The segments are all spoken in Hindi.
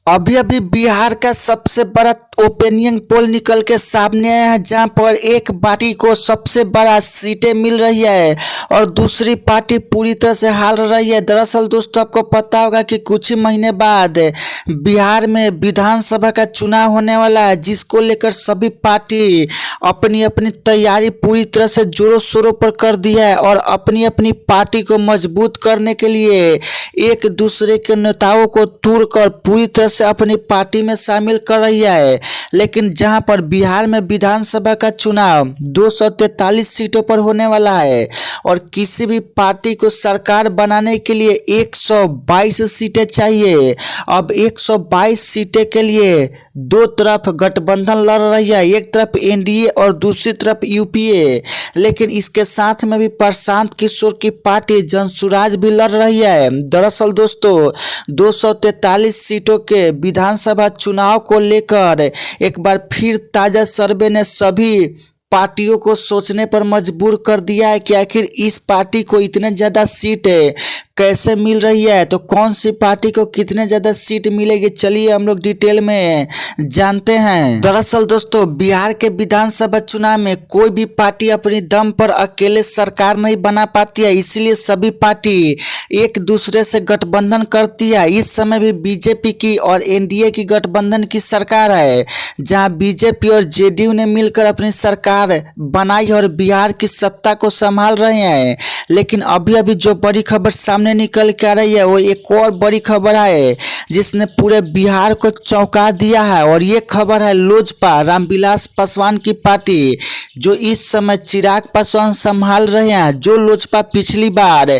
अभी अभी बिहार का सबसे बड़ा ओपिनियन पोल निकल के सामने आया है, जहां पर एक पार्टी को सबसे बड़ा सीटें मिल रही है और दूसरी पार्टी पूरी तरह से हार रही है। दरअसल दोस्तों, आपको पता होगा कि कुछ ही महीने बाद बिहार में विधानसभा का चुनाव होने वाला है, जिसको लेकर सभी पार्टी अपनी अपनी तैयारी पूरी तरह से जोरों शोरों पर कर दी है और अपनी अपनी पार्टी को मजबूत करने के लिए एक दूसरे के नेताओं को तोड़कर पूरी तरह से अपनी पार्टी में शामिल कर रही है। लेकिन जहां पर बिहार में विधानसभा का चुनाव 243 सीटों पर होने वाला है और किसी भी पार्टी को सरकार बनाने के लिए 122 सीटें चाहिए। अब 122 सीटें के लिए दो तरफ गठबंधन लड़ रही है, एक तरफ एनडीए और दूसरी तरफ यूपीए। लेकिन इसके साथ में भी प्रशांत किशोर की पार्टी जनसुराज भी लड़ रही है। दरअसल दोस्तों, 243 सीटों के विधानसभा चुनाव को लेकर एक बार फिर ताजा सर्वे ने सभी पार्टियों को सोचने पर मजबूर कर दिया है कि आखिर इस पार्टी को इतने ज़्यादा सीट कैसे मिल रही है, तो कौन सी पार्टी को कितने ज़्यादा सीट मिलेगी, चलिए हम लोग डिटेल में जानते हैं। दरअसल दोस्तों, बिहार के विधानसभा चुनाव में कोई भी पार्टी अपनी दम पर अकेले सरकार नहीं बना पाती है, इसलिए सभी पार्टी एक दूसरे से गठबंधन करती है। इस समय भी बीजेपी की और एनडीए की गठबंधन की सरकार है, जहां बीजेपी और जेडीयू ने मिलकर अपनी सरकार बनाई और बिहार की सत्ता को संभाल रहे हैं। लेकिन अभी अभी जो बड़ी खबर सामने निकल के आ रही है, वो एक और बड़ी खबर है जिसने पूरे बिहार को चौंका दिया है। और ये खबर है लोजपा रामविलास पासवान की पार्टी, जो इस समय चिराग पासवान संभाल रहे हैं। जो लोजपा पिछली बार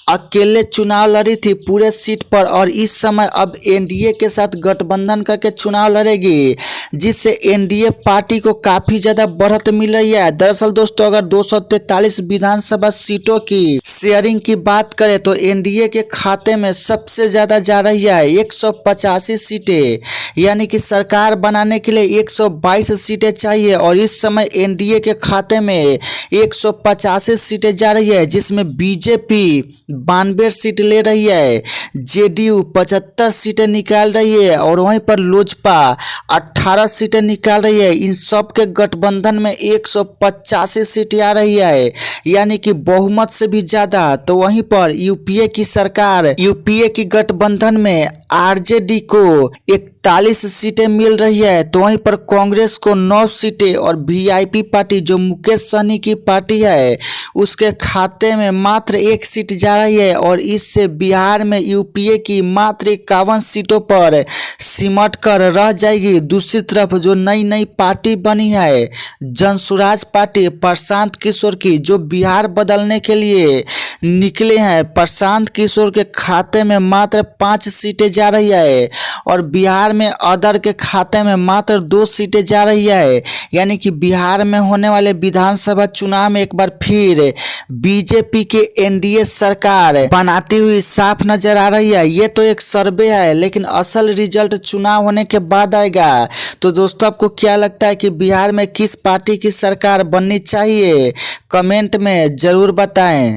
अकेले चुनाव लड़ी थी पूरे सीट पर, और इस समय अब एनडीए के साथ गठबंधन करके चुनाव लड़ेगी, जिससे एनडीए पार्टी को काफी ज्यादा बढ़त मिल रही है। दरअसल दोस्तों, अगर 243 विधानसभा सीटों की शेयरिंग की बात करें तो एनडीए के खाते में सबसे ज्यादा जा रही है 185 सीटें, यानी कि सरकार बनाने के लिए 122 सीटें चाहिए और इस समय एनडीए के खाते में 185 सीटें जा रही है, जिसमें बीजेपी 92 सीट ले रही है, जेडीयू 75 सीटें निकाल रही है और वहीं पर लोजपा 18 सीटें निकाल रही है। इन सब के गठबंधन में 185 सीटें आ रही है, यानी कि बहुमत से भी ज्यादा। तो वहीं पर यूपीए की सरकार, यूपीए की गठबंधन में आरजेडी को 41 सीटें मिल रही है, तो वहीं पर कांग्रेस को 9 सीटें और वीआईपी पार्टी जो मुकेश सहनी की पार्टी है उसके खाते में मात्र 1 सीट जा रही है और इससे बिहार में यूपीए की मात्र 51 सीटों पर सिमट कर रह जाएगी। दूसरी तरफ जो नई नई पार्टी बनी है जनसुराज पार्टी प्रशांत किशोर की, जो बिहार बदलने के लिए निकले हैं, प्रशांत किशोर के खाते में मात्र 5 सीटें जा रही है और बिहार में अदर के खाते में मात्र 2 सीटें जा रही है। यानी कि बिहार में होने वाले विधानसभा चुनाव में एक बार फिर बीजेपी के एनडीए सरकार बनाती हुई साफ नजर आ रही है। ये तो एक सर्वे है, लेकिन असल रिजल्ट चुनाव होने के बाद आएगा। तो दोस्तों, आपको क्या लगता है कि बिहार में किस पार्टी की सरकार बननी चाहिए, कमेंट में जरूर बताएं।